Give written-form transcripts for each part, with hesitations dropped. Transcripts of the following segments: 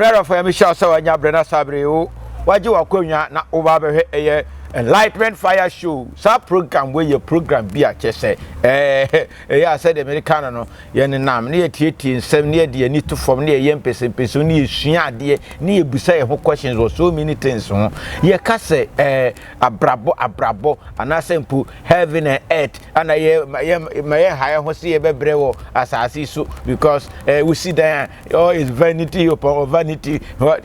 Vera for Michelle Sawanya Brena Sabreo. Waju Wakonya na over a Enlightenment Fire Show. Sa program where your program be a chese. I said Americano no yen nam near TT 7 near the need to form near yen person ni shia dear near beside who questions or so many things. Ye kase abrabo and I simple heaven and earth and my higher hosi ebrewo as I see so because we see there oh is vanity upon vanity.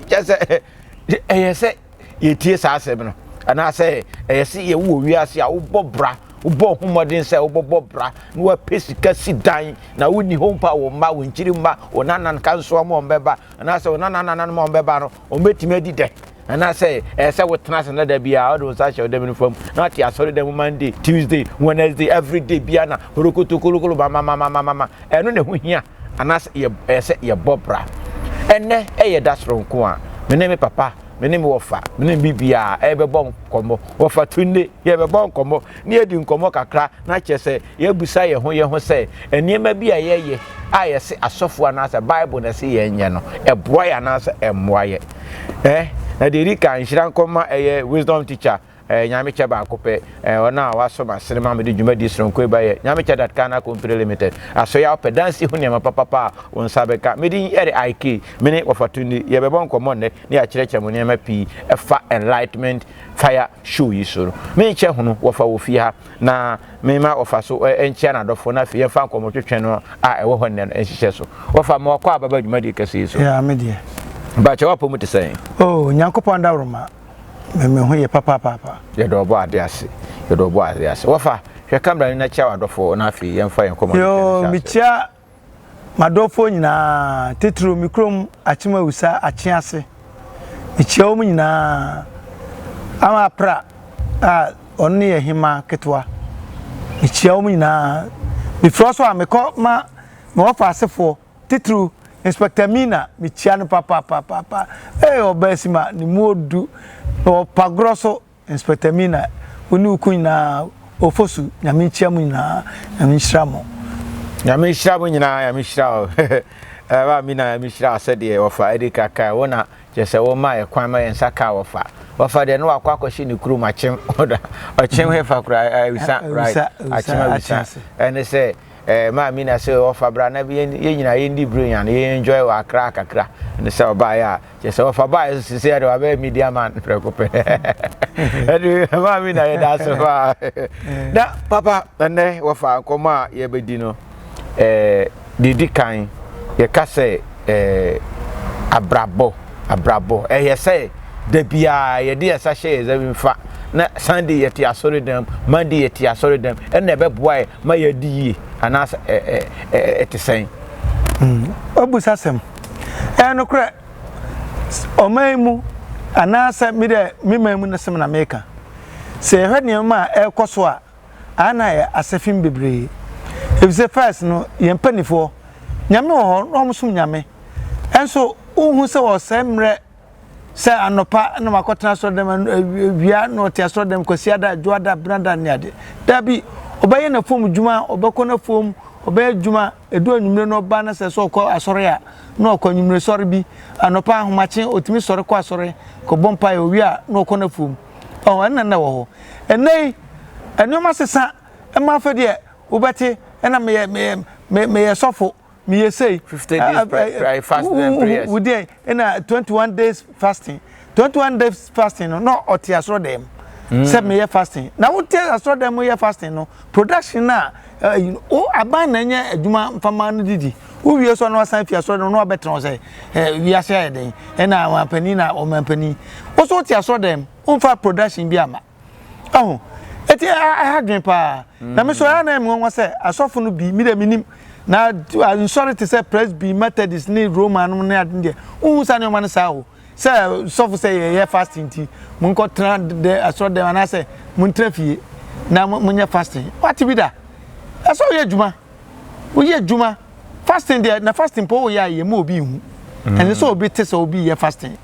Just say ye tears are seven. And I say, see you, we are see our bobra, who bought whom I didn't say, bobra, no a pessica sit dying. Now, wouldn't home power, ma, when Chirima, or Nanan can swam on Beba, and I say, Nanan mon Bebano, or Metimedi day. And I say, as I would trust another be out, was I shall them from not yet, sorry, them Monday, Tuesday, Wednesday, every day, Biana, Ruku to Kulu, Mama, and when we hear, and I say, your bobra. And then, that's from Kwa, my name is Papa. My name Wafa, my name Bibia, ebe bon komo, Wafa tunde, ye be bon komo, ni di nkomo kakra, na chese, ye busa ye ho se, eni ma bia ye, aye se asofo anasa Bible na se ye nye no, boy anasa emwaye. Na de rika nhira nkoma wisdom teacher, nyame cheba akope, ona waso ma sinema me di djuma di sronko ba ye, nyame cheda KANAH Company Limited. Aso ya opedansi hu nyama papa on sabeka, me di ere IK, mene Wafa tunde, ye be bon komo ne, ni a chire chemo nyama pi, fa enlightenment fire show yisoro. Me che hunu Wafa wo fi ha na me ma Wafa so enche na dofo na fi ye fa komo twetwe no a ewo ho ne enhihye so. Wafa mo kwa baba djuma di kase so. Yeah, me die. Ba che wapo mu te say. Oh, nyankopon da roma. Me ho ye papa. Ye do bo ade ase. Wafa, hwe kamera ni na chia wadofo na afi ye mfa ye komo. Yo, mi chia madofo nyina tetro mikrom achima usa achiase. Mi chia o nyina ama pra onni ye hima ketwa. Mi chia o nyina mi froso ameko ma Wafa asefo tetro Inspector Mina mi chia no papa. Obesima ni modu o pagroso Inspector Mina oni ukun na ofosu nyame chiamu nyina nyame hyiramo nyina nyame hyira ba Mina nyame hyira asede Wafa edika kai wona jese wo ma e kwan ma ensaka Wafa de no akwakoshi ni kuru machem oda ochem hefa kura wisa right achima wisa ene say ma Mina say Wafa bra na bi ye nyina ye ndi brilliant ye enjoy wa akra kakra ne say oba ya je say Wafa ba se say de wa be media man preocupe ma Mina ye da so fa da papa ene Wafa koma ye bedi no didi kan ye ka say abrabo ye say de bia ye de esa hye ze mfa na Sunday ye ti asori dem Monday ye ti asori dem ene be boy ma ye di yi anas etisen obusasem no kra omaimu anasa mi de memamu na sem na meka se hwe ne ma ekoso a ana ye asefim bebre ebise first no ye mpanifo nyame ho no msum nyame enso uhu se wo semre se anopa na makotena so dem bia no tia so dem kwasiada joada branda ne ade dabi obaye na fom djuma obeko na fom obaye djuma edu anwumre no ba na se so ko asore a na okọ anwumre sore bi anopa ahomache otimi sore ko asore ko bompa ye owi a na okọ na fom na wo ho enei enoma sesa ema fa de obete na me ye sofo me ye say 50 days fasting and prayers we dey in 21 days fasting 21 days fasting no otia so dem say me ye fasting na wo tia so dem ye fasting no production na o aban na nya adwuma mfama no didi wo wie so no asan fia so no obetron say wi ase ya den na wampani na o mampani wo so tia so dem umfa production bi ama eti I had dream pa na me so ya na me won say asofo no bi mi de minim na I'm sorry to say press be Methodist ni Roman na ade unsa ne man sa ho say sofo say ye fasting ti mun ko tra de aso de na say mun trafie na mun ye fasting what be da aso ye djuma wo ye djuma fasting de na fasting po wo ye mo obi hu and so obi te so obi ye fasting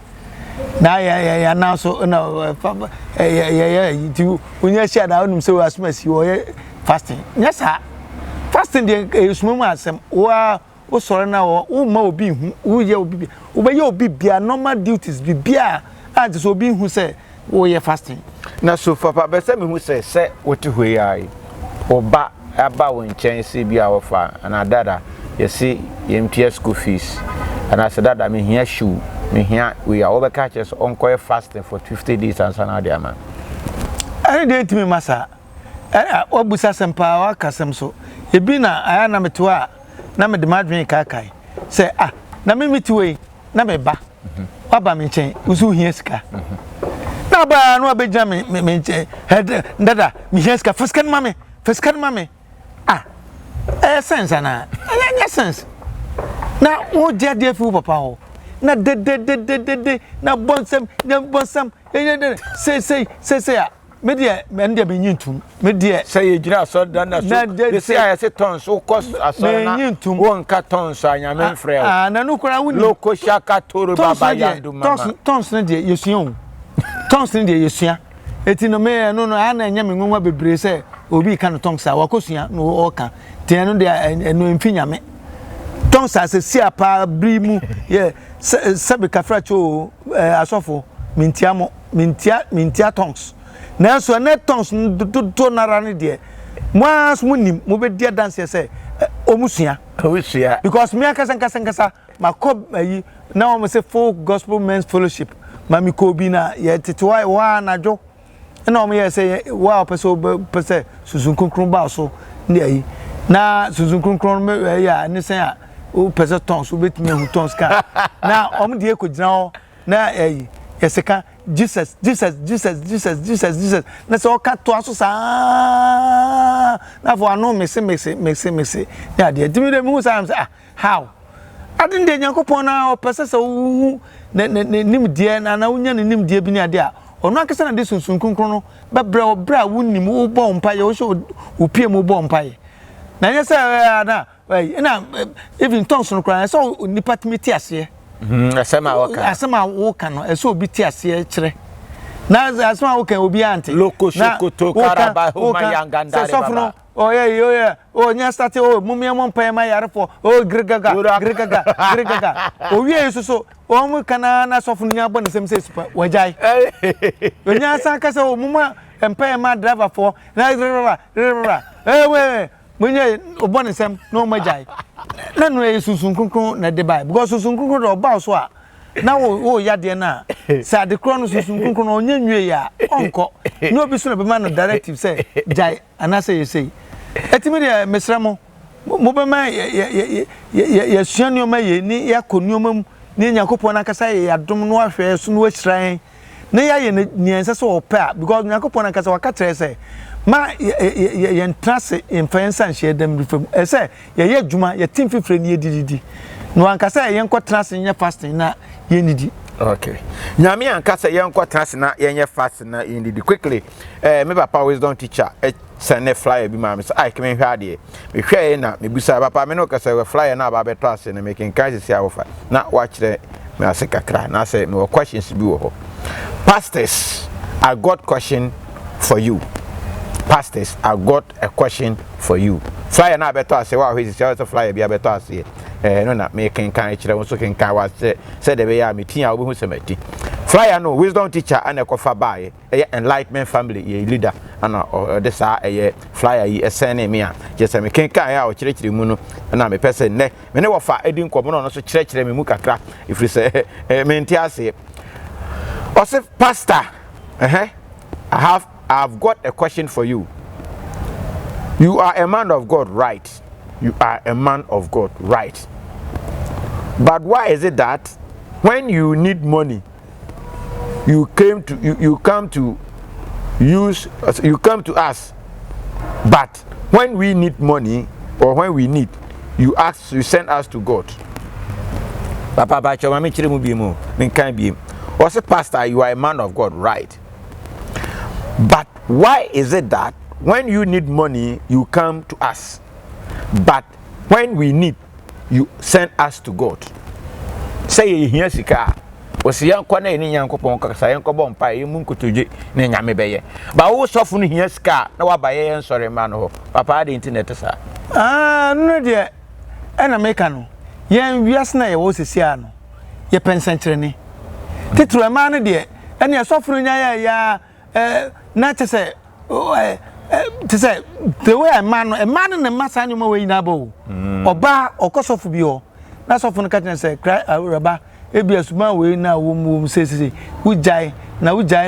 na ya na so na ti unya sha da onum se wo asumasi wo ye fasting yes sir fasting de esumumu asem wa wo sore na wo ma obi hu wo ye obi wo be ye obi bia normal duties bia a so obi hu say wo ye fasting na so papa be say me hu say what hwe ai oba aba wo nchen se bia wo fa na dada ye see ye mtia school fees and I said that me here shoe me here we are over catches on fasting for 50 days and sana dia man I didn't me masa obusa sempa wa kasem so ebi na aya na metwa na me de madwen kakai say na me mitwe na me ba waba me nchen usu hia sika na ba no abeja me nchen head dada me hia sika fiskan mame sense na sense na o dia fu papa ho na de na bonsam say media mendia be nyintum media say you gira so dan na so they say I say tons so cost aso na won ka tons anyame frɛ na no kora woni loko shaka toro baba yandu mama tons na de yesuan tons na de yesua eti no me no ana nyame ngonwa bebre say obi ka no tons a wakosua no o ka te no de no mfinyame tons as si apa brimu ye sabe kafra cho asofo mintia tons na so na tons do nara ne de moas munim mo be dia dance say omusua because me akasa makob ayi na o say full gospel men's fellowship mami ko bi na ye tete wa na jo na o me say wa pese susun konkron ba so ne ayi na susun konkron me ya ne say o pese tons o betime hu tons ka na o me de ko gina ho na ayi yeseka Jesus na so ka to aso sa na for ano mese ya de timi de mu sa how adin de Nyankopon na o pese se wu nim de na unya nim de bi ni ade a ono akese na de sunsun konkron no bebra obra wunim wo bo mpaye wo so opie mu bo mpaye na nya se na na even tongues no kra so nipa timi ti ase asema woka no eso obi ti ase kire na asema woka obi ante loko shokoto karaba homa yangandare baba oye nya start mumia monpa ma yarefo grigaga owi yesu so o mu kana na sofo nya bo ne semse super wajai nya san kasa o muma empa ma driver for na we munye obone sem no majai na no yesusun kunkun na de bai because susun kunkun do ba so a na wo ya de na sa de kro no susun kunkun no nya nwie ya onko no bi so na be ma no directive say jai anase ye say etimi de mesramo mo be ma ye suanu ma ye ni ya konuoma mu ni Nyankopon na kasa ye adom no ahwe so no ahran na ya ye ni ense so opa because Nyankopon na kasa waka tere say ma ye ntrase influence and share them reform say ye adwuma ye team fifre ni edididi no ankasa ye nko trase nya fasting na ye nidi okay nyame ankasa ye nko trase na ye fasting na ye nidi quickly me papa wisdom teacher send flyer bi ma me say ai keme hwa de me hwa na me busa papa me no kasa flyer na ba beto ase na making crisis ya wofa na wa kire me ase kakra na say me questions bi wo ho pastors I got question for you. Pastors, I got a question for you. Flyer na beto ase wa hwezi say flyer bi beto ase no na me kan kire wo so kan wa say de be ya me tin a wo hu semati flyer no wisdom teacher and ekofa bae enlightenment family ye leader ana de sa flyer yi send me a just me kan ya o kire mu no na me pese ne me ne wo fa edi nkomo no so kire me mu kakra if you say me ntiase o say pastor I've got a question for you. You are a man of God, right? You are a man of God, right? But why is it that when you need money, you come to us, but when we need money or when we need, you send us to God? Papa bacho mami chire mu bi mu, min kan bi. O say pastor, you are a man of God, right? But why is it that when you need money, you come to us, but when we need, you send us to God? Say here sika, was young kwana ni Nyankopon kasa yankobo mpa ye mu nkotoje na nyame beye. Ba wo sofo no here sika na wa baye en sore ma no. Papa de internet sa. No de na make no. yen wiase na ye wo sesia no ye pensenkyerene titru ema no de ene asofo nya ya na chese tese the way a man na masa nyoma we ina ba o oba okosofo bi o na sofo no ka chen se cry raba ebi asuma we na wo mu sesese ujai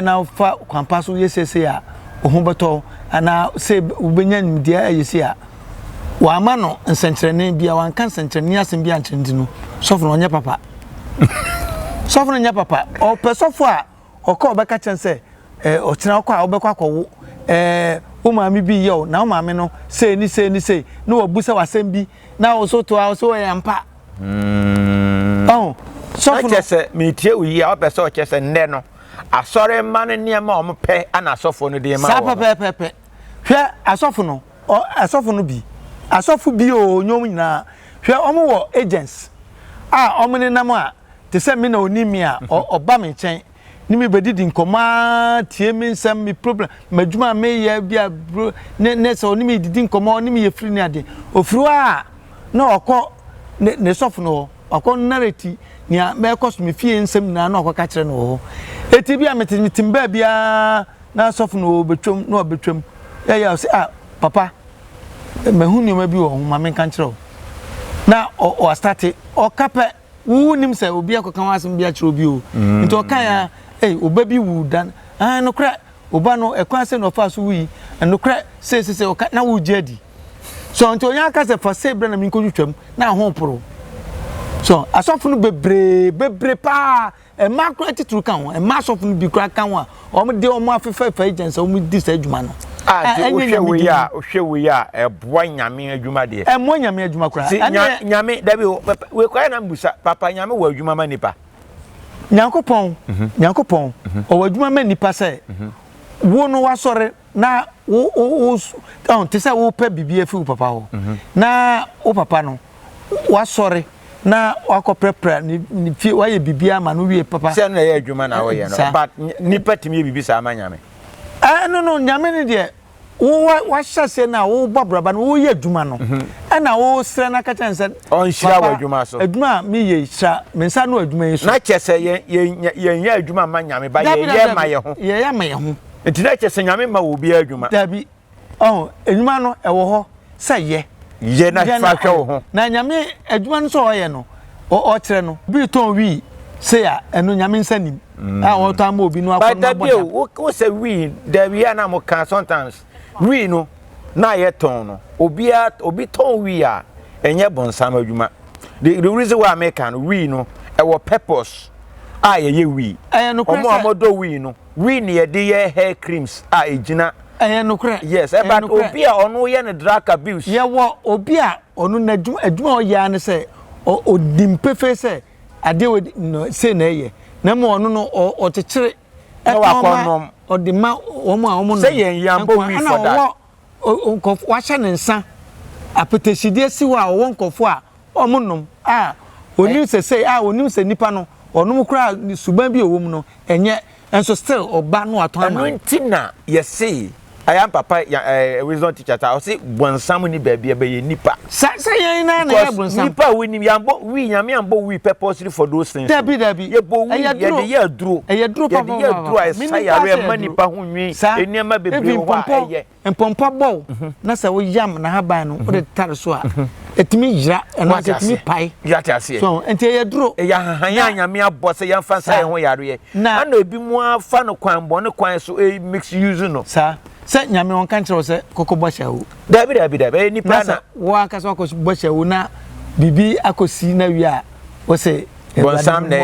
na fa kwampa so yesese a ohubeto ana se ubenya nimde ayesi a wa ama no nsenkyerene bia wan kan nsenkyerene asem bia nkyerene no sofo no nya papa sofo no nya papa o pesofo a okọ obeka chen se o kina okọ a obekọ akọwo o maami bi yo na o maami no say ni na wabusa wasem bi na o so to a so yampa oh sofo no chese me tie uyi a opese o chese nne no asore ma no niema o mpe ana asofo no de ma sa pepe hwe asofo no bi asofo bi o nyom nyina hwe omo wo agents omo ne nam a te se me na onimi a oba me chen ni me bedidi nkoma tie me nsam me problem madwuma me ye bia ne so ni me didi nkoma ni me ye free ni ade ofru a na okọ ne sofo no okọ narrati ni me kost me fie nsam na okọ kire no eti bia metim ba bia na sofo no betwom na obetwom ya say papa mahunu ma bi wo ma me kan kire na o start o kape wu nim se obi akokan wasem bia kire obi o nti o kan ya oba bi wu dan no kra oba no ekwan se no fa so wi no kra se o na wu jedi so nti onya ka se fa se bra na mi nkotwam na ho poro so asofo no bebre pa ma kra titru kan ho ma asofo no bi kra kan ho a o mo de o mo afefa agents o mo di sa adwuma no ohwe we ya eboa nyame adwuma de mo nyame adwuma kra nyame dabi we kwa na mbusa papa nyame wo adwuma ma nipa Nyankopon o wadwuma ma nipa se wo no wasore na wo te se wo pa bibia fi wo papa ho na wo papa no wasore na wakoprepra ni fi waye bibia ma no wie papa se na ye adwuma na wo ye no but nipa timi bibi sa ma nyame no nyame ne de wo wahyase na wo bobraba no wo ye adwuma no na wo sre na ka chan se on hira wa adwuma so adwuma mi ye hira me nsa no adwuma yi so na chese ye adwuma ma nyame ba ye ma ye ho ye ma ye ho enti na chese nyame ma wo bi adwuma dabi adwuma no ewo ho se ye na fa hwe wo ho na nyame adwuma no so o ye no o kire no bi ton wi se ya eno nyame nsa nim o tan ma obi no akọ na boda wo se wi dabi ya na mo kan sometimes wi no na ye ton no obi ton wi a enye bonsam adwuma the reason why I can wi no e wo purpose ye wi omo amodo wi no wi ne ye de ye hair creams ejina no kre yes but obi a ono ye ne drug abuse ye wo obi a ono na adwuma o ya ne se o dimpefe se ade no se na ye na mo ono no o tekere e wa konom o de ma omo a omo no say yen yambo wi for that o wa hye ne nsa apeteshide si wa o wonkofo a omo nom onim se onim se nipa no onom kra suban bi owom no enye enso still oba no aton ama ntina ye say I am papa wisdom teacher ta o say bonsam ni ba bia be ye nipa say yen na ye bonsam nipa we ni yambo we nyame ambo we purposely for those things dabi ye bo we ye de ye aduro papa ye aduro ai say ya ma nipa ho nwi eniema bebre ho a ye empompa bow na say wo yam na haban no o de tare so a etimi yira na etimi pai yata ase so enti ye duro ya hanya nyame abo say yan fa say ho yare ye na obi mu afa no kwan bo ne kwan so mix use no sa se nyame won kan kire se kokobọ shawo dabi nipa na wo aka so kokobọ shawo na bibi akosi na wi a wo se bonsam na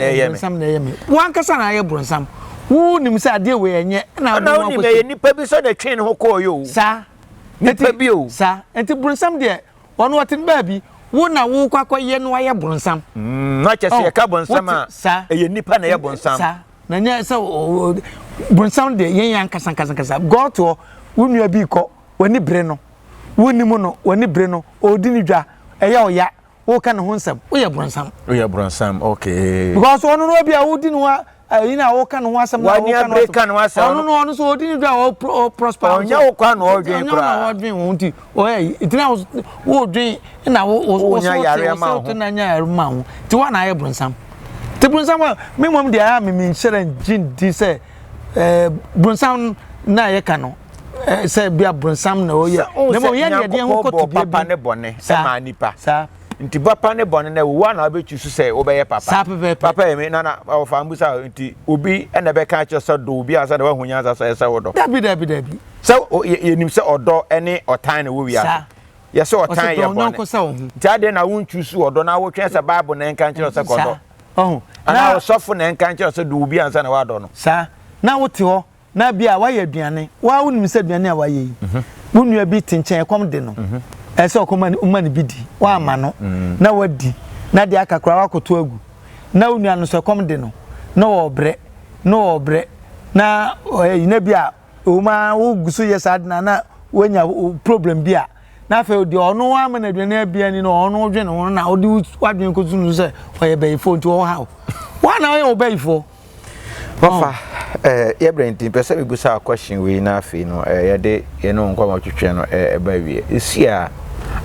ye me wo aka sa na ye bonsam wo nim se ade we enye na wo nim ye nipa bi so na twen ho ko yo sa nipa bi o sa enti bonsam de wono wotin ba bi wo na wo kwakoye no ye bonsam na chese ye ka bonsam a ye nipa na ye bonsam sa na nya se bonsam de yen kasa go to wonu abi ko wani bre no woni mu no wani bre no odi ni dwa eya oya wo ka ne ho nsam wo ye bonsam okay because onu no bi a wodi no na wo kan ho asem na wo kan ho asem no so odi ni do o prosper onya wo kwa na o dwen kra o dwen wo nti o itina wo dwen na wo nya yare ma ho na nya yare ma ho ti wa na aye brunsam ti brunsam me mom dia me nhyere ngin di se brunsam na ye ka no se bia brunsam na o ye na mo ye de ho koto bia papa ne bone se ma nipa sa nti papa ne bone na wo na obechusu se obeye papa papa emi na ofa mbusa nti obi na be ka che so do obi asa na wahunya asa se wodo dabi so yenim se odo ene otan na wo wi asa ye se otan ye bone nti ade na wo nchusu odo na wo twen se bible na nka che so kodo ana wo sofo na nka che so do obi asa na wado no sa na wo te ho na bia wa ye aduane wa wo nim se aduane a wa ye yi wo nua bi tinchen kom de no ese okoma umani bidi wa ama no na wadi na de akakra wa koto agu na onua no so kom de no na obre na na bia o ma wo guso yesad na wanya problem bia na fe odi ono wa ma na aduane bia ni no ono dwe no na odi wadwen ko zunu se oye bayifo nti wo ha wa na oye obayifo Papa ye branding pese be busa question we na afi no ye de ye no nkwa ma twetwe no ba wie esi a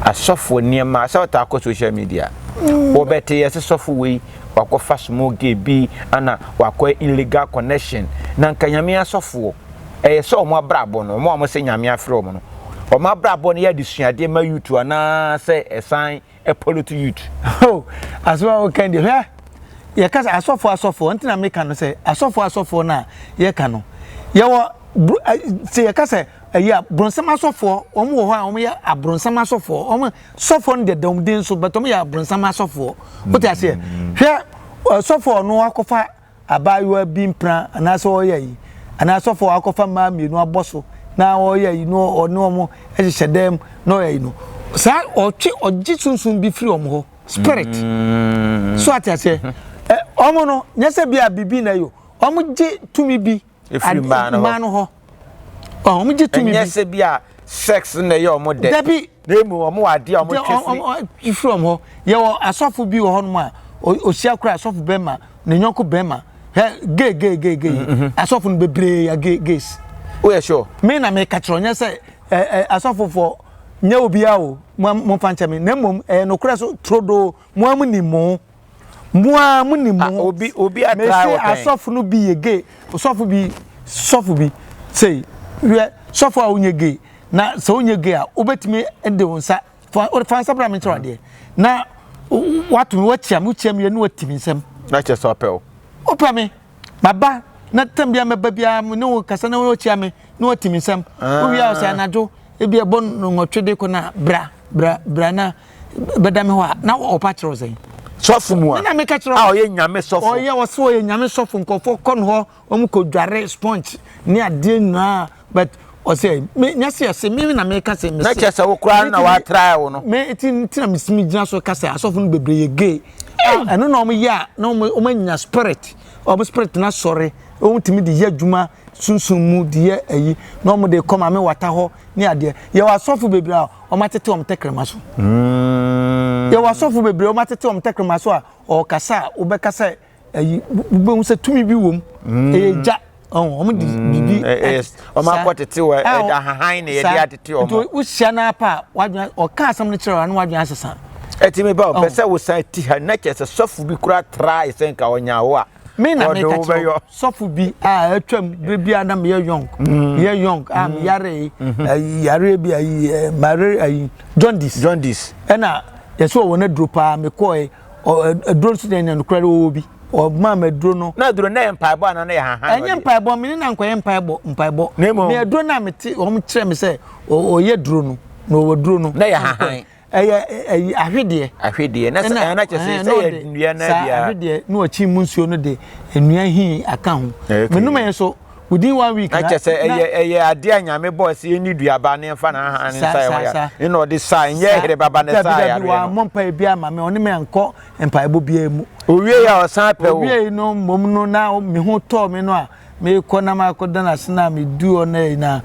asofo niema sa ta ko social media wo bete ye sofo we wakofa smoke bi ana wakwa illegal connection na nkanyame asofo so omo abrabo no omo se nyame afre omo no omo abrabo no ye disuade ma youth ana se esan polluted youth aswa o kandi he ye kasa asofo ntina make no say asofo na ye ka no ye wo se ye kasa ya bronsam asofo omo wo ho a omo ye abronsam asofo omo sofo no de dom den so but omo ye abronsam asofo what you say hwe asofo no akofa abayo bi mpra ana so ye yi ana asofo akofa ma mienu aboso na wo ye yi no omo e hyedem no ye yi no sa otwe ogi sunsun bi free omo ho spirit so atase omo no nyese bia bibi na yo omo gi tumi bi efiri ma no ho omo gi tumi bi nyese bia sex na yo omo de dabi na emu omo ade omo twefiri from ho ye wo asofo bi wo ho no a osia kura asofo bema na nyonko bema gay asofo no bebre ya gays o ye sure me na me katro nyese asofo fo nya obi a o mo fancha me na mom no kura so trodo mo amuni mo obi atra o asofo no bi ye gay sofo bi say we sofo a onye gay na so onye gay a obetimi ende wonsa fansa bra me tro de na watu wachiam ye no watimi nsem na che so pel opa me baba na tambia me babia no kasa na wachiam me no watimi nsem o wi a so anajo ebi ebo no ngotwede ko na bra na bedame ho a na opa kiro zen sofo mu a na me ka kiro a oye nyame sofo oye wo so oye nyame sofo nkofo kon ho omu ko dware sponge ni ade na but o say me nyase ase me na me ka say me na chese wo kura na wa try wo no me tina me simi gina so ka say asofo no bebre ye gay eno na omu ya na omu nya spirit omu spirit na sorry omu timi di ye adwuma sunsun mu di ye ayi na omu de come ame wata ho ni ade ye wa asofo bebre a omu atete omu tekrema so ye wa asofo bebre omu atete omu tekrema so a o kasa obekasa ayi ube hu se tumi bi wom eja omu di bibi omu akwatete we da hahan na ye di atete omu to usia na pa wadwan o ka asam ne kire anu wadwan asesa etimi ba pese wo san ti ha na kese sofo bi kura try sen ka onya wo a me na me ka che sofo bi a atwam bibia na me young am yare bi ayi mare jaundice ena yeso wo na dropa me ko drone student no kura wo bi o ma me drone no na drone na empaibo na ya hahan enye empaibo me na nkoye empaibo me drone na me ti o mo kire me se o ye drone no wo drone na ya hahan ahwede na na chese say nnua na bia ahwede no achi munsuo no de nnua hi aka ho menuma ye so within 1 week na chese eye ade anyame boss ye ni duaba ne mfa na han sai ya ina odi sai nye here baba ne sai ya wa mompa bia ma me oni me anko empaibo bia mu owie ya osan pe o owie no mom no na me ho to me no a me ko na ma ko dana sina me du ona na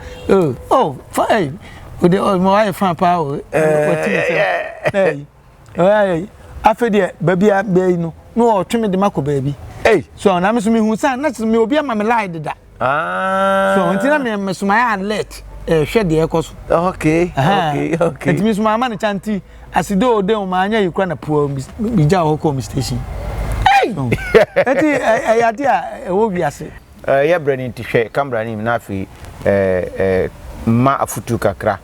fine ode mo ai fan pa o afede babia be no no o tweme de makọ baabi Hey, so na me so me hu san na me obi ama me lie da so ntina me so my alert hwe de ekoso okay. Enti me so my man chanti asido ode o ma anya yikura na po bi ja ho ko station hey enti ayade a wo wiase ya brani ti hwe camera ni na afi ma afutu kakra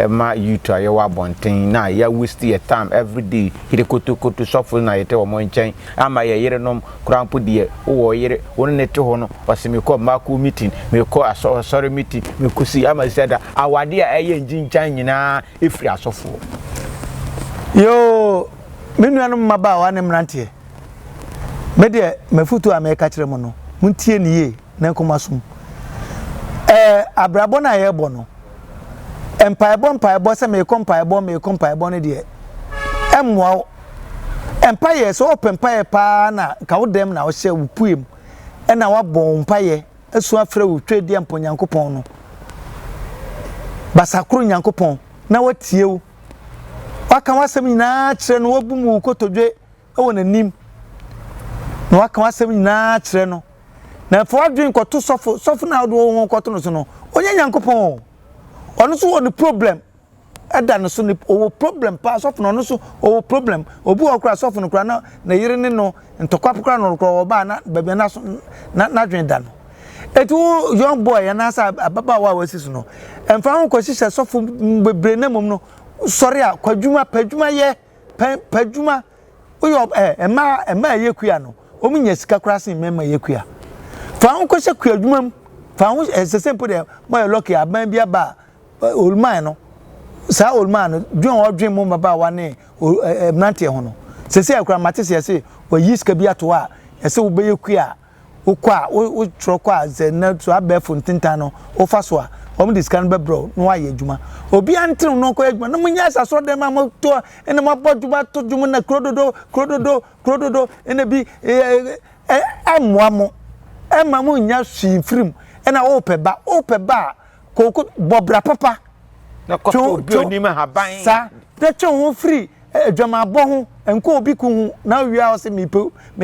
ma yuta ya wa bonten na ya waste your time every day hire koto soful na yete wo monchen ama ya yire nom krampo de wo yire won nete ho no wasemi ko ma ko meeting me ko sorry meeting me ko si ama said awade a eye njinchan nyina efri asofo yo menu anu maba wa ne mrantie me de mafutu ameka kire mo no muntie niye na komasum abrabo na ye bo no empire se me compire ne de emwa empire so open empire pa na ka wo dem na wo hye wo puem e na wa bon empire esu afre wo twedi emponyankopon no basakuru nyankopon na watie wo waka wasem nyina kire no wabum wo kotodwe e wo nanim na waka wasem nyina kire no na fo adwen koto sofo na wo won koto no so no onye nyankopon ono so won problem eda no so ni o problem pa sofo no so o problem obu okra sofo no kra na yire ne no ntokwa no kra oba na babia na so na dwen da no etu young boy na sa ababa wa wasisu no emfa ho kwashisha sofo bebre na mum no sorry a kwadwuma padwuma ye padwuma uyo ema yekua no omunya sika kra sin mema yekua fa ho kwashe kwadwuma fa ho esesempo de mo lucky aban bia ba olman no sa olman no dwen odwen mo baba wa ne mnante ho no sese akura matese se wa yiska bia to a ese wo beyekua ukwa wo trokwa ze na to abefo ntintan no wo fa so a om diskan be bro no aye adwuma obi antin no ko adwuma no munya saso dem ma to ene ma bodwuma to dwuma na krododo ene bi amwamo ema mu nya hwimfrim ena wo peba koko bobra papa na ko bi onima haban sa de cho free adwama abo ho enko obi ku na wia o se me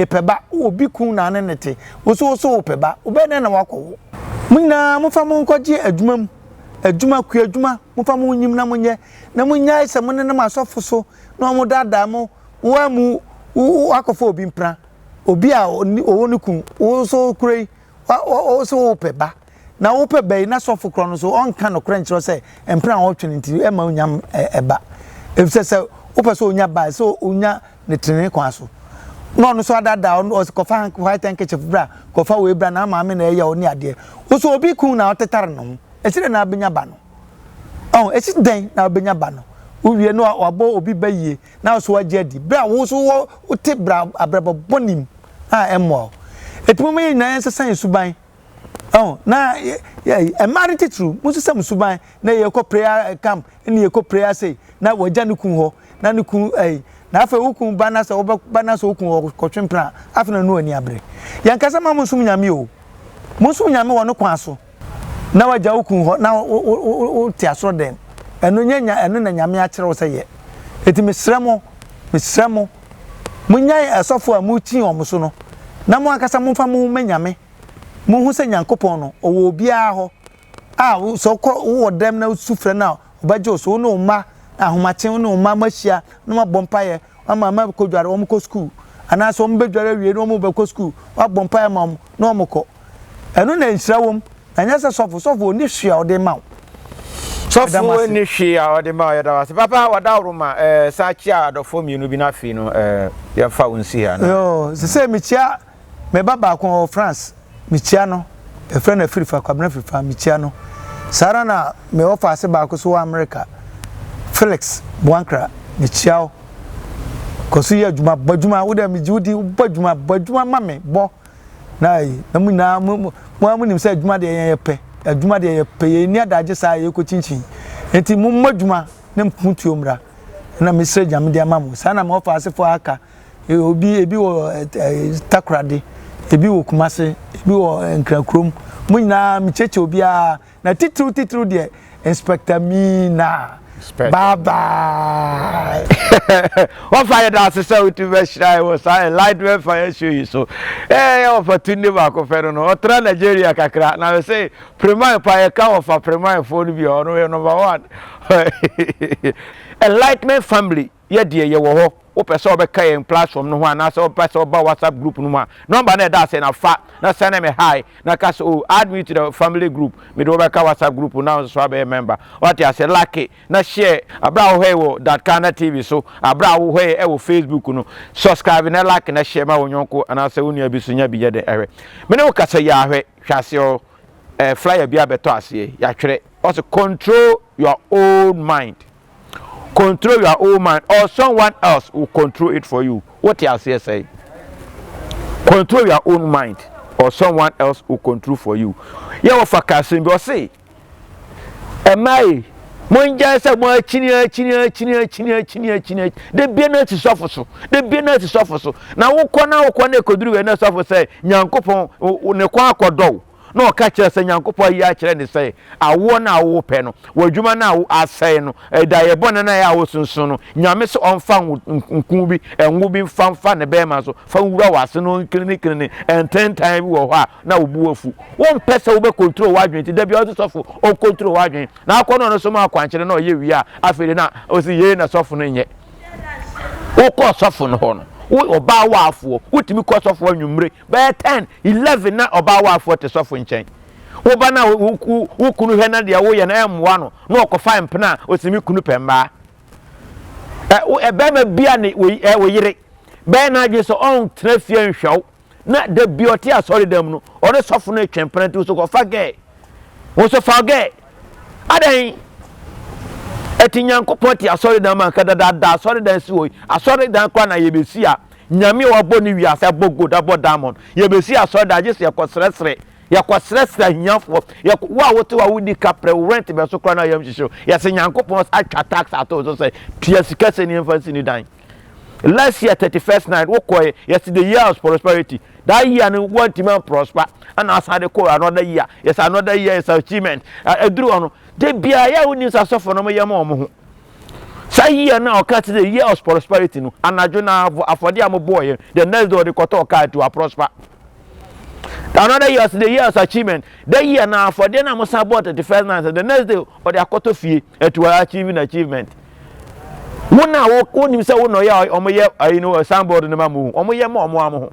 peba obi ku na ne nete wo so peba obe ne na wakọ muna mufa mu nkoje adwuma ku adwuma mufa mu nyim na munye na munya ise mu ne na masofo so na mu dada mu wa mu akofo obi mpra obi a owo ne ku wo so kurei wo so peba na wo peba na sofo kro no so on kan no kra nchiro se mpra wo twene nti e ma unyam eba efse wo pese onya ba so onya ne tene kwa so no so adada o kofa white handkerchief bra kofa we bra na ma me na eya oni ade wo so obi kun na otetare no esire na abenya ba no esi den na abenya ba no uwie no wabo obi bayie na so waje di bra wo so wo te bra abrabo bonim emo etumo me na ensesan suban na emarity true musu sam suban na ye ko prayer camp ni ye ko prayer say na waja ne kun ho na ne kun na afa ukun bana sa bana so ukun ko twempra afa na no ani abre yankasa ma musum nyame o musum nyame wo no kwa so na waja ukun ho na o ti asoro den eno nyanya eno na nyame a kire wo se ye eti mesremo munyai asofo a mu ti o muso no na mo akasa mo fa mo manyame mo hu se nyankopon no owo obia ho so ko wo dem na sufre na obaje so no ma ahomachen no ma machia no ma bompaye ama ko dware wo ko school ana so mbe dware wie no mo be ko school wa bompaye mam no mo ko eno na nhira wom anya se sofo ni hwia o de ma sofo ni hwia o de ma ya da wase papa wada uruma sachi adofo mienu bi na fi no ya fa wonsi ha no yo se michia me baba ko France michia no e friend afrifa kwabna afrifa michia no sara na me offer se ba ko so America Felix Bwankra michia koso ya adwuma badwuma wo da miji badwuma mame bo na munyina mo nim se adwuma de ye pe ye ni adaje sa ye ko chinchin enti mo madwuma ne mputu omra na misre jam de amamu sana mo fa asefo aka ebi wo takrade ebi wo kumase ebi wo nkrakrom munyina micheche obi a na titru de inspector mi na Bye bye. What fire that sister with the was I lightweight fire show so opportunity back of no tra Nigeria kakra now say premier fire cow for premier phone be on number 1 enlightenment family ye die ye wo ho wo pese obeka yen platform no ho ana se pese oba WhatsApp group no ma number na da say na fa na send me hi na ka so add me to the family group me do obeka WhatsApp group now so be member what you say lucky na share abra wo wo that KANAH TV so abra wo he e wo Facebook no subscribe na like na share ma wonyonko ana se wonu abisunya bi ye de ehwe me ne wo kasa ya ahwe hwase o flyer bi abeto ase ya twere also control your own mind. Control your own mind, or someone else will control it for you. What you say? Control your own mind, or someone else will control for you. You will focus on say, "Am I?" Monja say, "Mo chini." The business is suffer so. The business is suffer so. Now, who kona koduru we na suffer say, "Nyankopon ne kwa akodo." No catch us and Yankopo ya children say, I won our open, where Juma now are saying, a diabona I was soon, Yamis on fan Nkubi and Wubin fan a bear so, fan was no clinic and 10 times now boofu. One person will control waging to be other suffer or control waging. Now, corner so much quantity no ye we are, I feel not, was the year softening yet. O course soften horn. Oba wafo wotimi cost of one numre by 10 11 na oba wafo te sofo nchen oba na wukunu hwe na de wo ye na emwa no na okofa mpena otimi kunu pemba ebe ma bia ne wo yire be na je so on trafia nhwaw na de bioti asori dam no ore sofo na twempena tu so kofa ge wo so fa ge adan etinyankopon ti asori dan man kada da asori dan si hoyi asori dan kwa na yebesi a nyame wabo ni wi asa bogo da bo diamond yebesi asori da je se yakosresre hiafo wa wote wa wudi kapre rent be so kwa na yam shisho ya se nyankopon atwa tax ato so say tia sika se ni emfansi ni dan last year 31st night wo koy yesterday year of prosperity that year no want man prosper and asade ko another year yes another year is achievement eduru ono de bia ya woni sasofo no yam omo ho say year na o cut the year of prosperity no anajo na afode am boy the next day the quarter ka to prosper another year is the year of achievement that year na afode na mo sabot the first night the next day or the akoto fie to achieving achievement wona wo nim say wo no ya omoye somebody no mamu omoye mo ho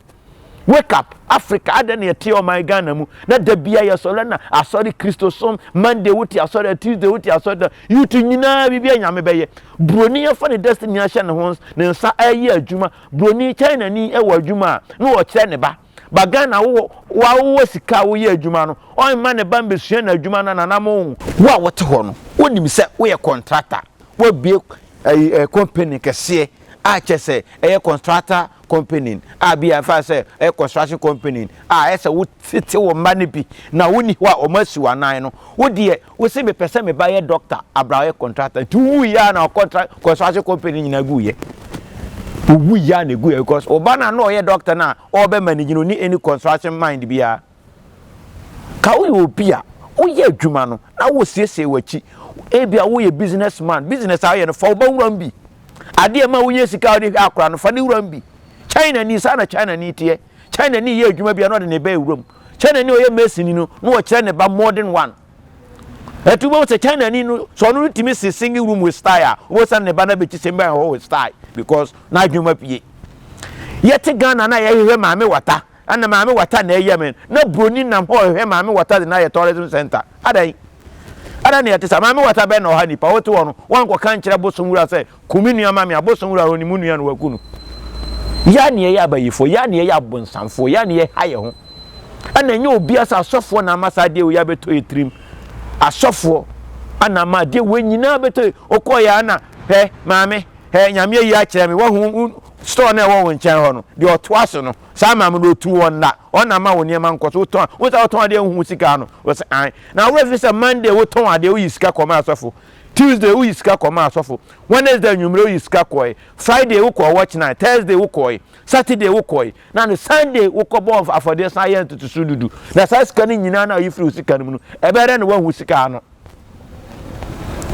wake up Africa adan ye tie o my Ghana mu na da bia ye so na asori Christosom Monday wuti asori Tuesday wuti asori yutu nyina bibia nyame beye broni ye for the destiny ahye ne ho ne nsa ayi adwuma broni China ni e wa adwuma na wo kire ne ba Ghana wo sika wo ye adwuma no on ma ne ba mbesua na adwuma na nanamo wo a wote ho no wonim se wo ye contractor wo bie company kese a chese contractor company a bia fa say construction company ese wo tete wo mane bi na woni ho a o masi wanan no wo de wo se me pese me ba ye doctor abra contractor tu wu ya na construction company nyina gu ye wu ya na gu ye because obana no ye doctor na o be manage no ni any construction mind bia ka wo obi a wo ye adwuma no na wo siesie wachi ebia wo ye businessman business aye no fa wo ba wuram bi ade ma wo ye sika wo de akora no fa ne wuram bi China ni sana China ni tie China ni ye adwuma bia no de ne ba wuram China ni o ye mesini no wo kire ne ba more than one etubo se China ni no so no timi se single room with style wo san ne ba na be chi se mba ho with style because na adwuma pie yete Ghana na ye hwe maame wata ana maame wata na ye men na broni nam ho hwe maame wata de na ye tourism center adan ne yete sa maame wata be na ha nipa wote wo no wan ko kan kire bosom wura se kominu maame abosom wura oni munu ya no wakunu ya ne ye abayifo ya ne ye abonsamfo ya ne ye haye ho ana nye obi asa asofo na amasa de wo ya beto etrim asofo ana ma de wo nyina beto okoya na he maame he nyame yi a kire me wo hu store na wo nchen ho no de otoaso no sa maame no tu won na ona ma wo niema nkoso ton wo sa ton ade hu sika no wo se an na wo fi se Monday wo ton ade wo yi sika koma asofo Tuesday wo yiska koma asofo Wednesday nyumre wo yiska koy Friday wo ko watch night Thursday wo koy Saturday wo koy na no Sunday wo ko bon afode science to sududu na sa sika ni nyina na yi free sika no ebere no wa hu sika no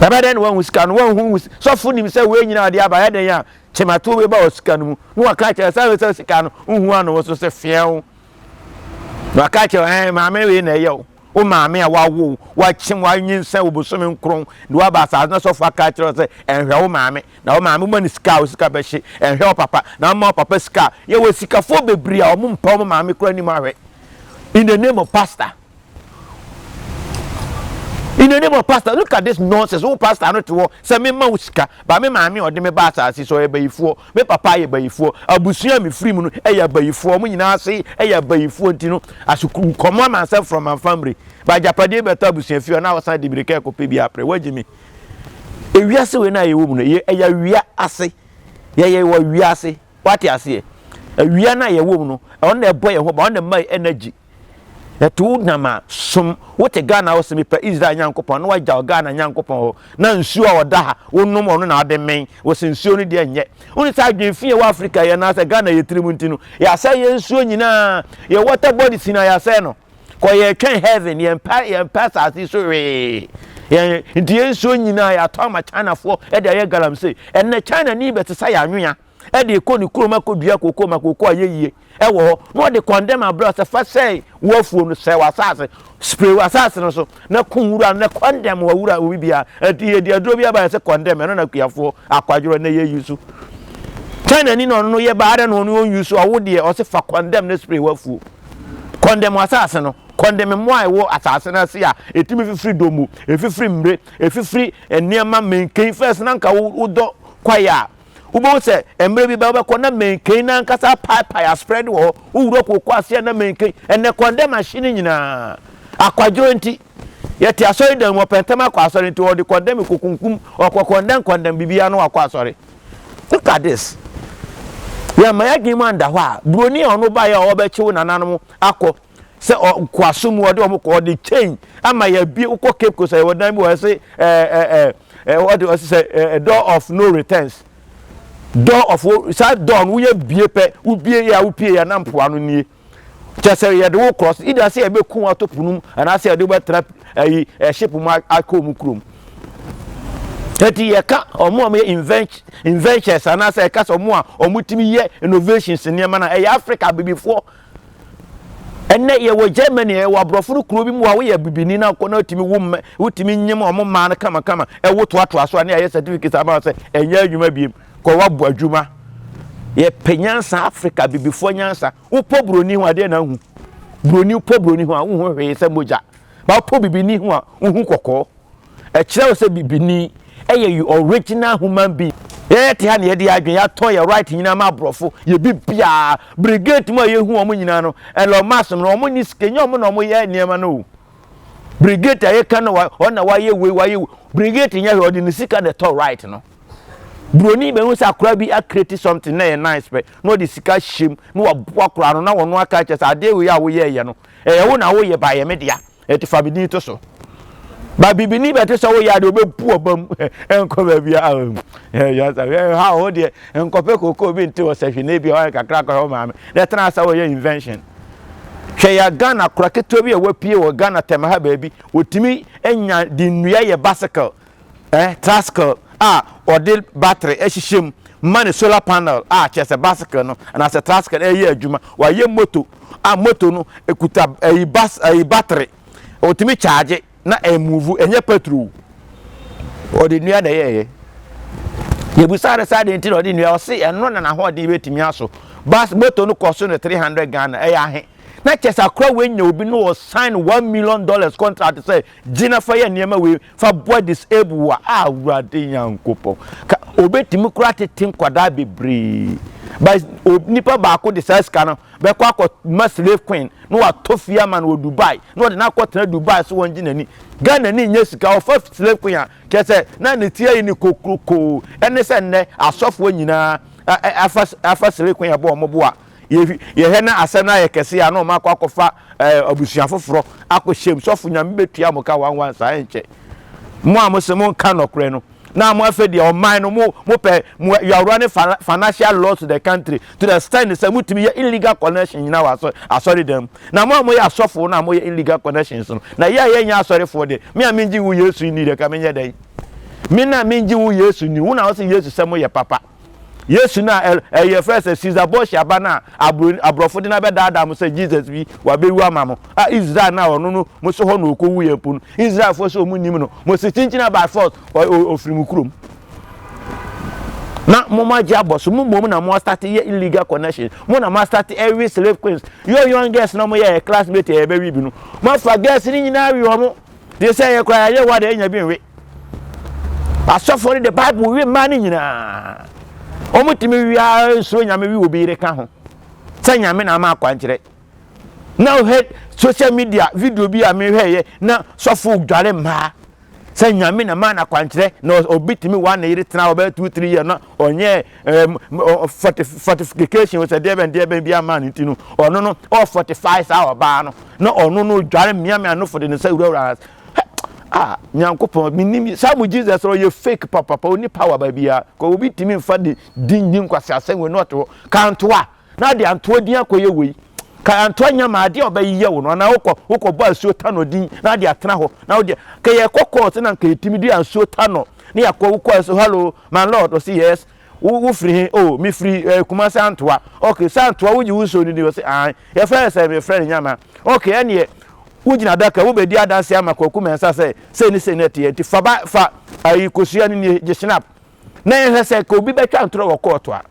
baba den wan husika no wan hu so fu nim say we nyina de aba ya den ya chemato we ba husika no mu no aka cha say sika no hu anu wo so se fiel no aka cha maame we na ye o maame a wawo wa chim wa nyinsa obosome nkron de wa ba sa na so fu aka cha say enhwe wo maame na wo maame mo ni sika o sika be hye enhwe wo papa na mo papa sika ye wo sika fo bebri a o mo mpa mo maame kura ni ma hwe in the name of pastor. In the name of pastor, look at this nonsense. Oh, pastor, I know to say me mauska, but me mammy or me basa, so a bay for me papa, a bay for a busia me free moon, a bay for me now say a bay for Tino. I should command myself from my family. By Japade, but Tabusi, if you are now outside the Bricako Pibia, pray, what do you mean? If you are so when I woman, ye a say, ye what we are say, what I say. We are not a woman on the boy who on the my energy. Etu nama som wote Ghana wo se me pa Israel Nyankopon no waja Ghana Nyankopon ho na nsuo a oda ha wonnom ono na ade men wo se nsuo no de enye woni sa adwenfie wa Africa ye na se Ghana ye trimu ntinu ya sa ye nsuo nyina ye water body sina ya se no ko ye twen heaven ye pass as so we ye ndi nsuo nyina ya to ma China fo e de ye galam se enne China ni bete sa ya anwea e de ko ni kuroma ko dua kokko makoko ayeye e wo no de condemn abroad se fa say wo afuo no se wasase spray wasase no so na kunwura na condemn wawura obi bia e de adro bia ba se condemn no na kuafo akwadworo na ye yusu China ni no ye baade no no yusu owo de o se fa condemn na spray wafuo condemn wasase no condemn mo ai wo asase na se a etimi fifiri domu efifiri mbre efifiri eniema menken first na nka wo do kwaya ubo se emre bi ba ko na menken na nkasa pipe ya spread wo uro ko kwase na menken ene condemn machine nyina akwadwo nti yeti asori dan mo pentama kwa asori nti wo de condemn kokunkum o condemn bibia no akwa asori. Look at this. We are my agreement da wa broni ono ba ya obechiwo nananom akọ se kwasum wo de o ko de change ama ya bi ukọ Cape Coast e wodan bi wo se what do I say door of no returns. Door of side door wo ye bie pe wo bie ya wo pie ya na mpo anu nie chese ye de wo cross either say e be kun atopunum and say de be trap ship mu akom krom tati ye ka omo me inventions and say ka so mo a omutimi ye innovations ne ma na Africa bibifo enne ye wo Germany ye wo abrofuru kuro bi mu a wo ye bibini na ko na otimi wo timi nyem omo ma na kama e wo to aso na ye certificate about say enya adwuma biem ko wabu adwuma ye penyansa Africa bibifo nyansa wo po broni ho ade na hu broni po broni ho a wo hwe se moja ba po bibini ho a wo hu kokko e kire wo se bibini eye you original human being ye te ha ne ye de adwen ya to ye right nyina ma brofo ye bibia brigade mo ye hu omo nyina no Elon Musk no omo ni skenye omo no omo ye niema no brigade ye kan na wa ye we brigade nya he odi ni sika de to right no broni be hu sakura bi create something na nice pe no the sika shim no wa akura no na wono aka che sa ade we ya wo ye no wo na wo ye ba ye media e ti fabidi to so ba bibini be te so wo ya de obepu obam enko ba bia ya sa ha ho de enko pe koko bi nti wo sahwe na bi ho kakra ko ho ma me de tena sa wo ye invention hwe ya Ghana kura keto bi e wapie wo Ghana tema ha ba bi otimi enya di nnua ye bicycle tricycle or battery ehihim man solar panel chese bicycle no and as a tricycle ye adwuma wa ye moto moto no ekuta battery otimi charge na move enye petrol or the nua na ye busare side nti no the nua o se eno na ho de betimi aso moto no cost no 300 Ghana ahe na chese akra wenya obi no sign $1 million contract say gina fa ye niema we fa boy disable wa awurade Nyankopon ka obetimi kura tetin kwada bebre but nipa ba ko de size kana be kwa ko slave queen no wa tofia man wo Dubai no de na ko tena Dubai so won gina ni Ghana ni nya sika o fa slave queen a chese na ne tie ni kokroko ene se ne asofo nyina afa slave queen abo omobo a ye he na asena ye kese ya no makwa akofa abusuan foforo akoshem sofo nyame betua mo ka wanwan sa enche mo amose mo ka nokre no na mo afa dia o man no mo pe you are running financial loss to the country to the stand say mutimi ye illegal connection na wa asori dem na mo ye asofo na mo ye illegal connections no na ye nya asori for de me aminji wu Yesu ni de ka menye den me na me nji wo Yesu ni wo na wo se Yesu se mo ye papa Yesu na ye first Caesar Bosch abana abrofo de na be dada mo se Jesus bi wa be wu amamo Israel na ono no mo so ho na okowu ye pu Israel fo so mu nim no mo se tinchina by force ofiri kurom na mo ma ja boss mo na mo start ye illegal connection mo na ma start every slave queens your young girls na mo ye classmate e be wi bi no mo fa girls ni nyina wi ho they say ye kwa ye wa de enya bi nwe asofo the Bible we man nyina omutimi wi so nyame wi obi re ka ho say nyame na ma akwankyere now head social media video bi a me hweye na sofo dware mha say nyame na ma na akwankyere na obitimi wa na yire tena oba 2-3 years na onye fortification we say dey ben bia man ntinu ono no all 45 sa oba no na ono no dware miame anofo de ne say wura nyankopon minim samu Jesus ro ye fake papa oni power ba bia ko obi timi mfa de din kwase asen we not kantoa na de antoa din akoye we ka antoa nyama ade obayiye wo no na wokọ bo asuo tano din na de atena ho na de ka ye kokọ te na ka timi di asuo tano na yakọ wokọ so hello my lord o say yes wo free oh me free kumase antoa okay santoa wo ji wo so ni o say ye fa friend nyama okay ene ujina daka wo be di adanse amakwaku mensa se ni senate ti fa ayi kosua ni je snap na ye se ko bi betwa ntro wo court a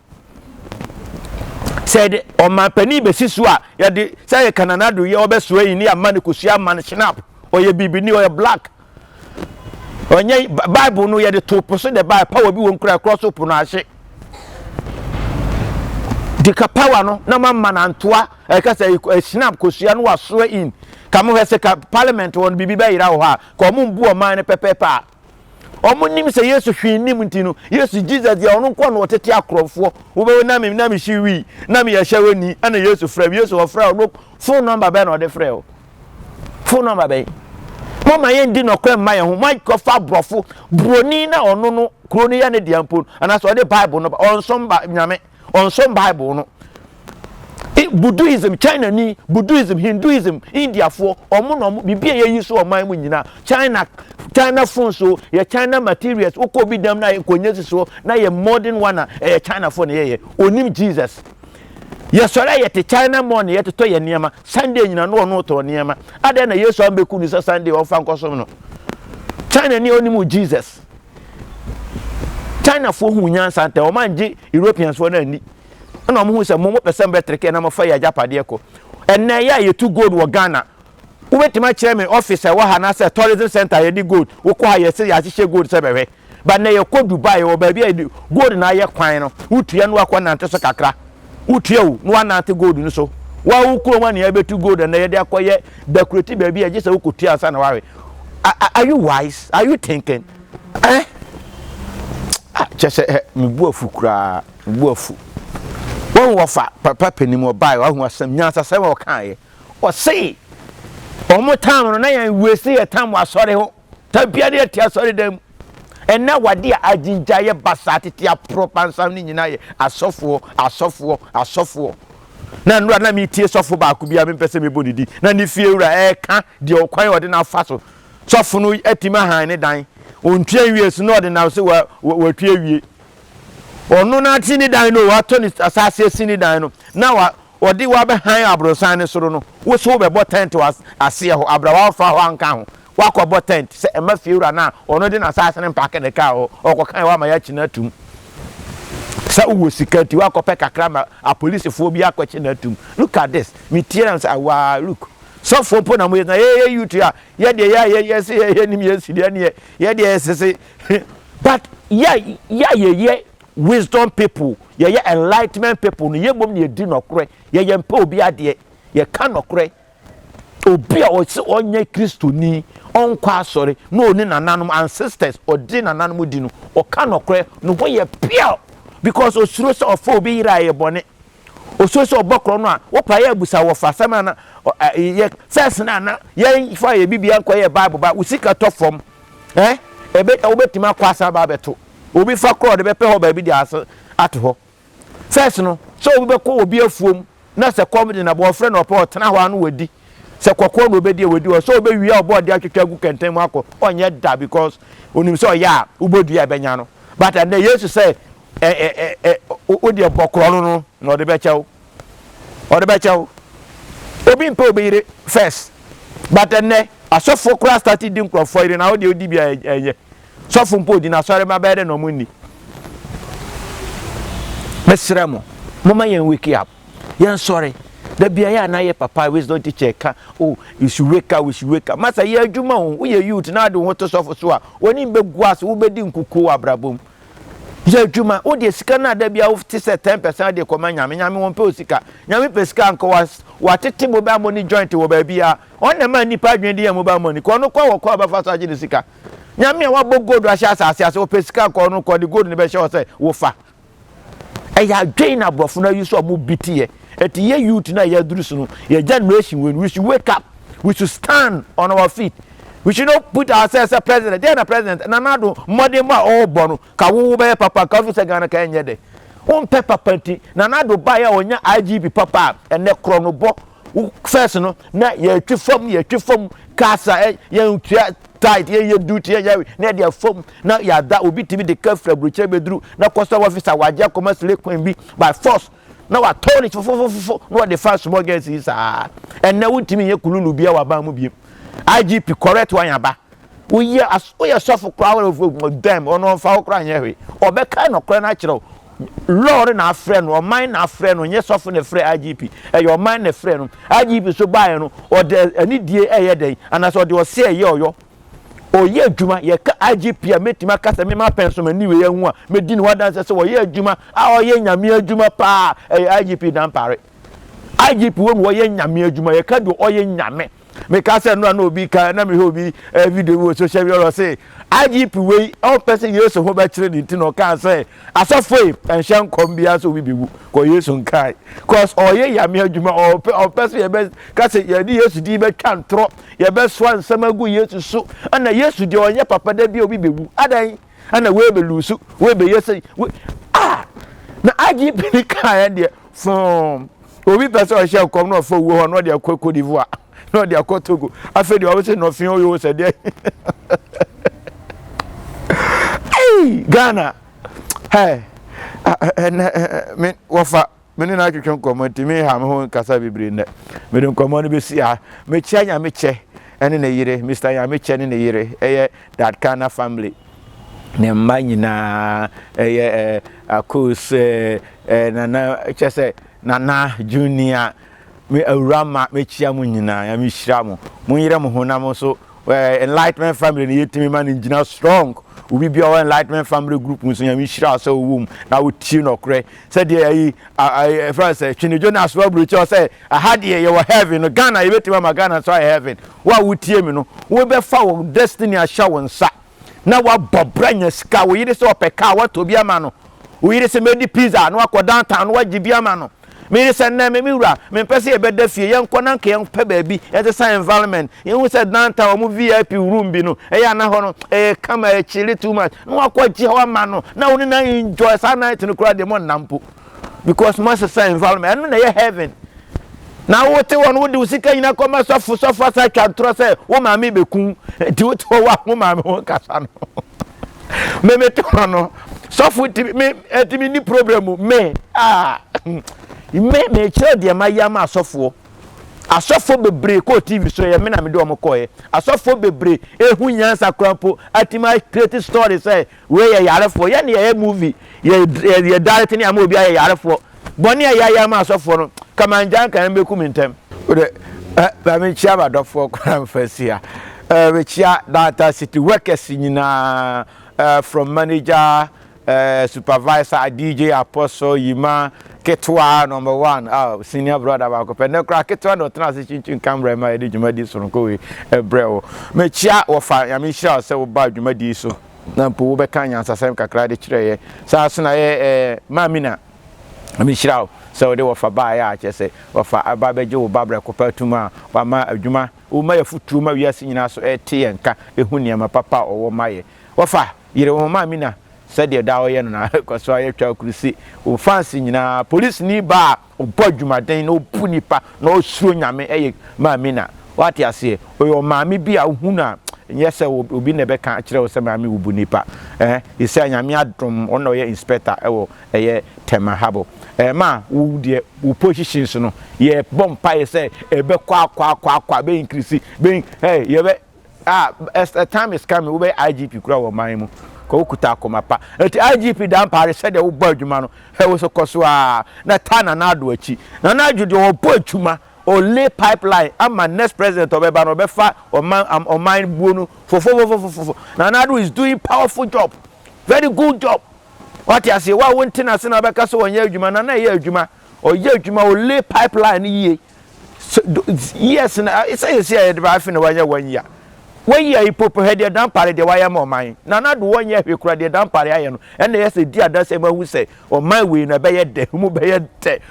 said o ma pani be sisu a ye de say kanana do ye obeso yi ni amane kosua man snap o ye bibi ni o ye black onye bible no ye de to poso de bible power bi won kura cross up no ahye de ka power no na mamma na ntoa e ka say snap kosua no waso in kamu hese ka parliament won bibi ba yira ho ha ko mo mbu o man ne pepepa o mo nim se Yesu hwi nim ntinu Yesu Jesus ya ono nko no otete akrofo wo be na me hwi na me ya hwani ana Yesu frem Yesu o frem no phone number be na o de frem phone number be mo ma ye ndi no kwa ma ye ho ma ko fa brofo broni na ono no kroni ya ne diampo ana so de bible no on som ba nyame on som bible no Buddhism, China ni Buddhism, Hinduism, India for omo no bibia ye yiso o man mu nyina China phone so ye China materials uko bi dem na konye so na ye modern one China phone ye onim Jesus ye sore ye te China money ye to ye niema Sunday nyina no no to niema ade na Yesu ambeku ni Sunday o fa nkosom no China ni onim Jesus China for hu nyansa nte o manje Europeans for na ni na mo hu se mo pese mbetreke na mo fa ya japade ko enne ya ye tu gold wo Ghana wo betima kire me office wa ha na se tourism center ye di gold wo ko ha ye se ya hye gold se behwe ba na ye ko Dubai wo ba bia gold na ye kwan no utua no akwa nante so kakra utua wo no anante gold no so wa wo kuro ma na ye betu gold na ye de akoye decorate ba bia je se wo kotua asa na wawe are you wise are you thinking chese me buafu kura buafu won wofa papa penim obai wa hu asem nyansa se wo kan ye o sei o mo tam no na yan wese ye tam asore ho ta bia de ti asore dem enna wade ajinja ye basatete a propansam ni nyina ye asofo na nura na mi tie sofo ba ku bia me pese me bodidi na ni fie wura e ka de o kwan ode na fa so sofo no atima han ne dan ontue wie su no ode na se wa tue wie onu na tini dan no wa to ni asase sini dan no na wa odi wa be han abrosan ne soro no wo so be bo tent was ase ho abrawa fa ho anka ho wa ko bo tent se e ma fiura na onu de na asase ne mpake de ka ho okọ kan wa ma ya china tum sa wo sikati wa ko pe kakra ma a police fo bi akọ china tum look at this me tie am say wa look so for po na mo na you to ya de ya say ya nim ya si de ne ya de say but yeah wisdom people ye enlightenment people no ye bom ne di nokore ye mpa obi ade ye ka nokore obi a o se onye Kristo ni onkwa asore no oni nananom ancestors odi nananom di no o ka nokore no ho ye pure because osuro se ofo obi ira ye bone osuro se obokro no a wo pa ye abusa wo fa sama na ye first na ye fa ye bibia nkwa ye bible ba usika to from ebe obetima kwasa ba beto obi fa crowd be pe ho ba bi di ase ato first no so obi be ko obi afuom na se comedy na bo friend no pa otena ho anu wadi se kwakwa no be die wedi o so be wi a obo de atwetwa gu kenten mu akọ onye da because onim so ya ubodu ya benya no but and Jesus say o de bokro no no de be chew o de be chew obi mpe obeyire first but and asofo kura started din krofo ire na o de odi bia eye sofo mpo di na sore ma be de no munni mesremo mama yen wake up yen sorry da bia ya na ye papa wisdom teacher ka oh you should wake up masa ye adwuma wo ye youth na de ho to sofo so a woni be guas wo be di nkuku abrabom ye adwuma wo de sika na da bia wo ti se 10% de koma nyame won pe osika nyame pe sika anko wa tete mobile money joint wo ba bia on na ma nipa adwen de mobile money ko no kwa wo kwa ba fa so age de sika nyame wa bo gold wa sha asase wo pe sika ko no ko de gold ne be sha wo se wo fa eya dwen na brofo na yu so mo bitie eti ye youth na ye durusu no ye generation when we should wake up, we should stand on our feet, we should not put ourselves as president. Then a president na na do modern ma all born ka wo be papa ka fu se Ghana ka enye de on papa panti na na do ba ya onya IGP papa ene kro no bo first no na ye twefom kasa ye ntua tight ye duty ye na dia fom na ya da obi timi de kafra broche bedru na custom officer waje commerce kwan bi by force na wa turn it fo no the fast small girls is and na wutimi ye kululu bia wa ba mu biem IGP correct one yaba we ye suffer crowd of them ono fa okra nya hwe obeka no kra na kire lord na friend o man na friend no ye suffer ne free IGP your man na friend no IGP so buy no or the ani die eye den anaso de o se ye oyo oye adwuma ye ka IGP a metima kasa me ma penso mani we hu a medi ni wadanse se oye adwuma a oye nyame adwuma pa IGP dan pare IGP wo oye nyame adwuma ye ka do oye nyame me ka se no na obi ka na me obi video wo social media say IGP we all person yeso ho ba kire ni ti no ka say asofo enhyan kombia so bi wu ko yeso nkai cause oye nyame adwuma all person ye be ka say ye di yesu di be twa ntro ye be so ansama gu yesu so ana yesu di onye papa da bi obi bewu adan ana we be lusu we be yesu na IGP ni ka ya de from obi person o share kom no fo wo ho no de akoko divoa no de akotogo afedi o se no fin o yo se de hey Ghana hey me wafa me ni na twetwe komati me ha me ho kasa bibre ne me de komoni be si a me chia nya me che ene ne yire Mr. ya me che ne ne yire eye that KANAH family ne manyina eye akos nana chese nana junior me awrama me chia mu nyina ya me hira mu yire mu honam so enlightenment family ni yetimi man engineer strong ubi bia o enlightenment family group nso ya me hira so wum na wo ti no kre said dey friend say Chini Jonas wa bro say I had here you heaven no Ghana you betima ma Ghana so heaven wa wo tie me no wo be fa wo destiny a sha won sa na wa bobranya sika wo yire so opeka wa to bia ma no wo yire se medi pizza no akọ downtown wa gibia ma no me say na me wura me pese e beda fie yen kona nka yen pa baabi e the same environment yen hu say downtown mu VIP room bi no e ya na ho no e kama e chile too much no akọ ji ho ma no na woni na enjoy sa night no kura de mo nampo because most same environment and na ye heaven na wo te won wo de usika nyina koma sofo sa twantro say wo ma me bekun ti wo to wo ma me ho kasa no me to no sofo ti me ni problem me me kire de ma ya ma asofo bebre ko TV so ye me na me do mo koye asofo bebre ehu nyansa kwampo atima create story say we ye yarefo ye ne ye movie ye direct ni am obi ye yarefo boni ya ma asofo no kamanjan kan be kumintem ba me chia ba dofo kram fasia we chia data city workers nyina from manager supervisor DJ apostle yima ketwa number 1 senior brother ba ko pende kra ketwa no trans chinchin camera ma edi djumadi so nko we ebrewo me chia wo fa ya me hia se wo ba djumadi so na mpo wo be kan yansa sem kakra de kire ye sa so na ye mamina me hia se wo de wo fa ba ya che se wo fa aba beje wo babre ko patuma wa ma adwuma wo ma ya futu ma wiase nyina so ete ye nka ehu niam papa owo maye wo fa yire wo mamina said the dawo na kwaso ayetwa kurusi o fancy nyina police ni ba o bodwumaden no pu nipa no osuro nyame eye ma mina what you say o maami bi a hu na yes obi ne be kan kire o se maami wo bu nipa e se anyame adom ono ye inspector ewo tema habo ma wo de wo positions no ye bompa ye say e be kwa be increase be ye be as the time is coming we be IGP kura wo man mu ko kuta akoma pa enti IGP dan pare se de wo bo adwuma no wo so koso na tana na ado achi na adwude wo bo adwuma o lay pipeline ama next president obeba no befa o man buonu fo na ado is doing powerful job, very good job. What you say wa wonti na se na beka so won ye adwuma na ye adwuma o ye adwuma o lay pipeline ye yes na say e ba fi na wa ye 1 year. When you are head down party, the wire more mine. Nana do 1 year, you cried the down party iron, and there's a dear does who say, or my way in a bed, who may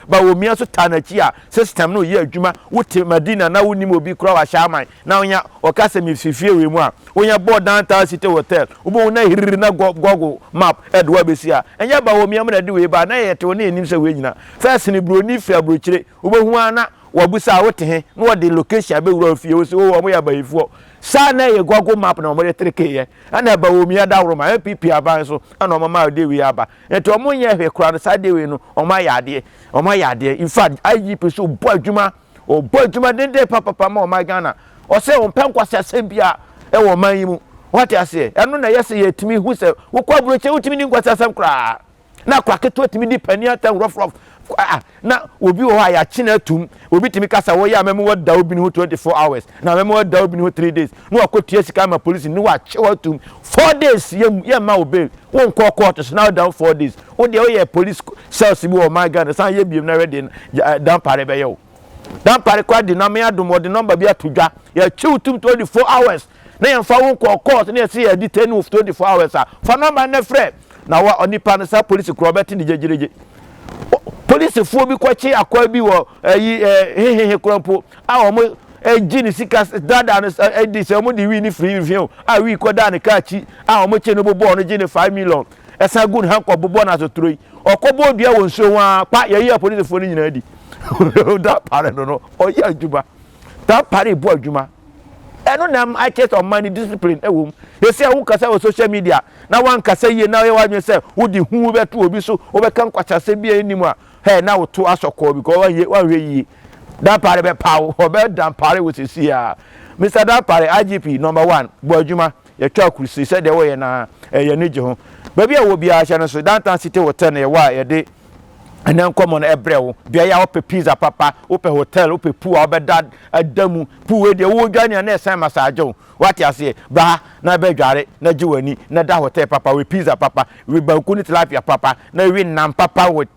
but we also turn a chia, system no year, Juma, would Medina, now wouldn't you be crow a shaman, now ya or Casim if you feel we want. When you board downtown city hotel, who na Google map at Webisia, and ya ba me am do it by night to name him so winner. First in the Bruni fair bruchere, Ubuana, Wabusa, what he, no the location, be rough you, so we are by before. Sana ye Google map na mo 3k ye ana ba wo mi ada woro ma PP aban so ana o ma de wi aba eto mo nya hwe kura no sa de wi no o ma yade in fact IGP so bo adwuma den papa ma o ma Ghana o se o pen kwase asem bia e wo man yi mu what I say eno na yese ye timi hu se wo kwa broche wo timi ni kwase asem kura na kwa keto timi di pani atan rough na obi wo ya china tum obi timi kasa wo ya memo da obi ni 24 hours na memo da obi ni 3 days no akotua sika ma police ni wa chewa tum 4 days ye ma obi won call court so now down 4 days wo de ye police cells bi wo my God san ye biem na ready down pare be ye wo down pare kwa di na me adom wo de number bi atodwa ya chew tum 24 hours na ye fa won call court na ye say ya detain of 24 hours fa number na frɛ na wa onipa no sa police kro beti ni jejereje police fo bi kwachi akwa bi wo hehehe krampo a mo ejini sika dada no edi se mo di wi ni free review a wi ko da ne kachi a mo che no bobo no gini 5 million esa good han ko bobo na so troi okobo dua won so wa pa ye ye police fo ni nyina di da pare no o ya adwuma da pare bo adwuma eno nam I test on money discipline ewom you say who kasa on social media na wan kasa ye na ye wa nwe say wo di hu beto obi so wo be kan kwachase bia enimu a hey na wo to asoko because wan hwe yi da pare be pawo obe dan pare wo sisi a Mr. Da pare IGP number 1 bo adwuma ye twa kursi say de wo ye na ye ne je ho ba bia wo bia hye no so downtown city hotel na ye wa ye de and then come on ebrewo bia ya ope pizza papa ope hotel ope pool obeda adamu pool we de wo dwane na esen masajo what you say ba na be dware na jiwani na da hotel papa we pizza papa we banku ni tilapia papa na we nam papa with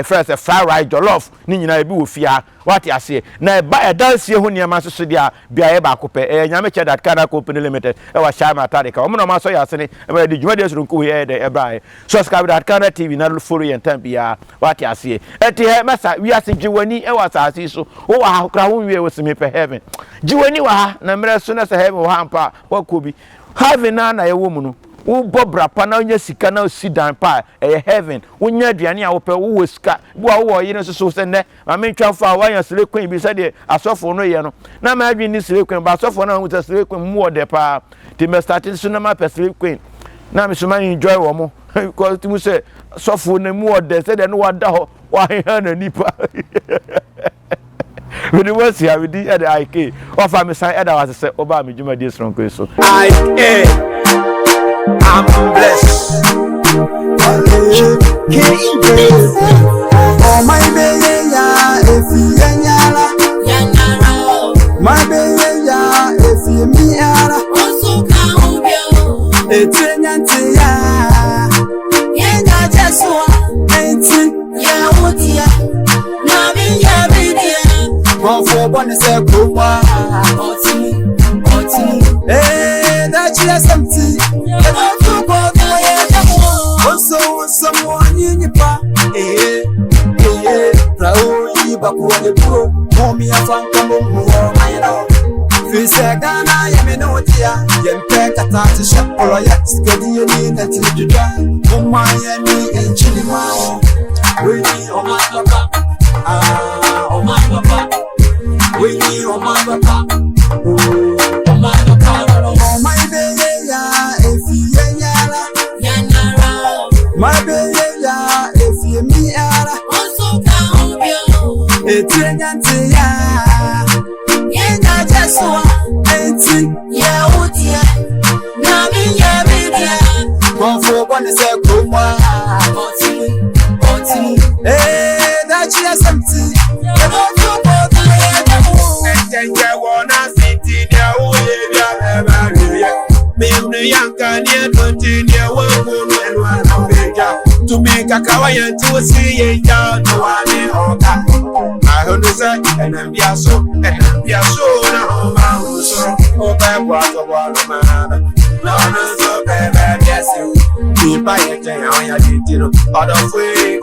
first fried rice jollof ni nyina bi wo fia what you say na ba dansie ho niam so dia bia ye ba kopɛ nyame che that KANAH company limited e wa shama tarika o mo no ma so ya sene e de dwuma de so nko we de e bra subscribe that KANAH TV na follow yen time bia what you say eti he masa we ase jiwani e wa saasi so o wa kra ho wie wo sime pe heaven jiwani wa ha na mre so na se heaven wa ampa wa kobi heaven na ye wo mu no wo bobra pa na onya sika na osidan pa heaven wonya aduane a wo pe wo sika bo a wo ye no so se ne ma mentwa fa wa ya sele kwan bi se de asofo no ye no na ma adwi ni sele kwan ba asofo na wo sele kwan mu wo de pa ti me start so na ma pe sele kwan na me so ma enjoy wo mo because ti mu se sofo na mu wo de se de no wa da ho wa he na nipa we do what see we di at the IK of am sign other was say oba me juma dey strong so I'm blessed. Oh my baby, ya if you nyala, my baby, ya if you me ara, it's ya, yenya jeswa, enti ya utia, nami ya bidia, for one say kuwa, oti, that you something. Someone in your pa, Raouli Bakuani Pro, Mommy, I found come more, I know. Fisagana, Yaminotia, Yampekata, Shop or Yats, Gadiani, that is to die. Oh, Miami and Chili Mao, Winnie or my papa, oh my papa, Winnie or my papa. Etrinyante ya Yena jeswa Eti ya utia Nami ya bidia Mwafo bwane se kumwa Oti Dachi ya samti Mwafo bwane Enjenye wana siti Nya uye vya bebariye Mimni yanka nye tonti Nye wangu nwenwa na mbega Tumika kawa yantu siye ya Nwani oka Ahono say enambiaso na homa uso oba kwato walo mana no so bebe biasu mi pa ye je awon ya ditiro odo fwe